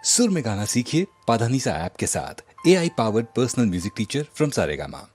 सुर में गाना सीखिए पाधानीसा ऐप के साथ। AI powered personal music teacher from Saregama.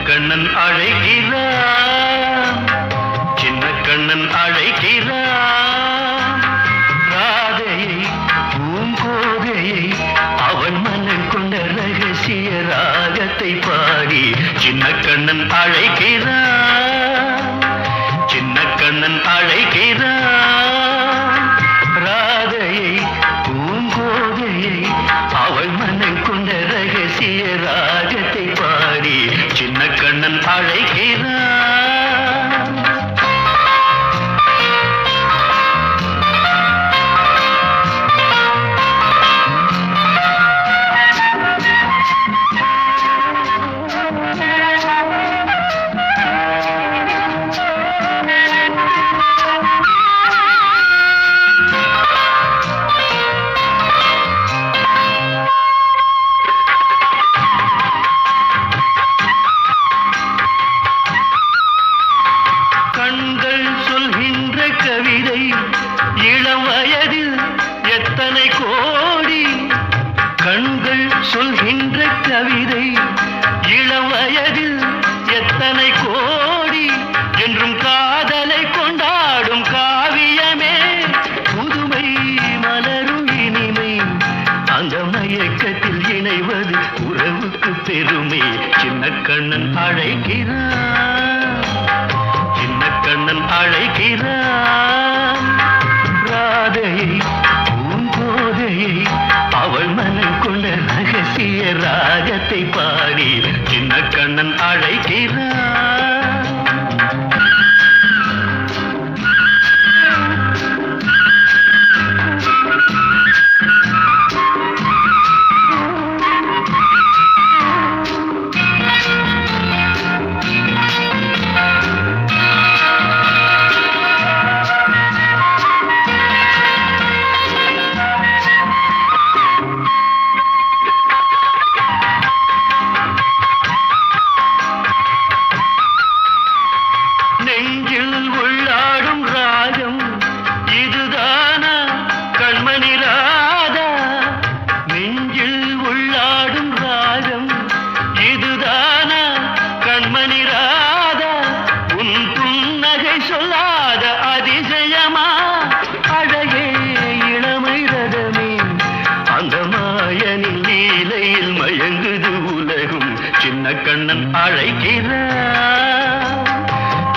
Kannan அழைக்கிறான், சின்ன கண்ணன் அழைக்கிறான். ராதையை பூங்கோதையை அவன் மனம் கொண்ட ரகசிய ராகத்தை பாடி சின்ன கண்ணன் அழைக்கிறான், சின்ன கண்ணன் அழைக்கிறான். ராதையை பூங்கோதையை அவள் மனம் கொண்ட ரகசிய ராகத்தை பாடி சின்ன கண்ணன் அழைக்கிறான். கண்கள் சொல்கின்ற கவிதை இளம் வயதில் எத்தனை கோடி, கண்கள் சொல்கின்ற கவிதை இளம் வயதில் எத்தனை கோடி, என்றும் காதலை கொண்டாடும் காவியமே புதுமை மலரும் இனிமை, அந்த மயக்கத்தில் இணைவது உறவுக்கு பெருமை. சின்ன கண்ணன் அழைக்கிறான், சின்ன கண்ணன் அழைக்கிறான். ராதையை பூங்கோதையை அவள் மனம் கொண்ட ரகசிய ராகத்தை பாடி சின்ன கண்ணன் அழைக்கிறான். நெஞ்சில் உள்ளாடும் ராகம் இதுதானா கண்மணி ராதா, நெஞ்சில் உள்ளாடும் ராகம் இதுதானா கண்மணி ராதா. உன் புன்னகை சொல்லாத அதிசயமா, அழகே இளமை ரதமே, அந்த மாயனின் லீலையில் மயங்குது உலகும். சின்ன கண்ணன் அழைக்கிறான்,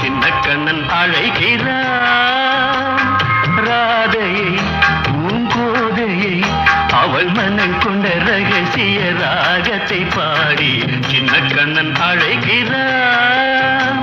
சின்ன கண்ணன் அழைக்கிறான். ராதையை பூங்கோதையை அவள் மனம் கொண்ட ரகசிய ராகத்தை பாடி சின்ன கண்ணன் அழைக்கிறான்.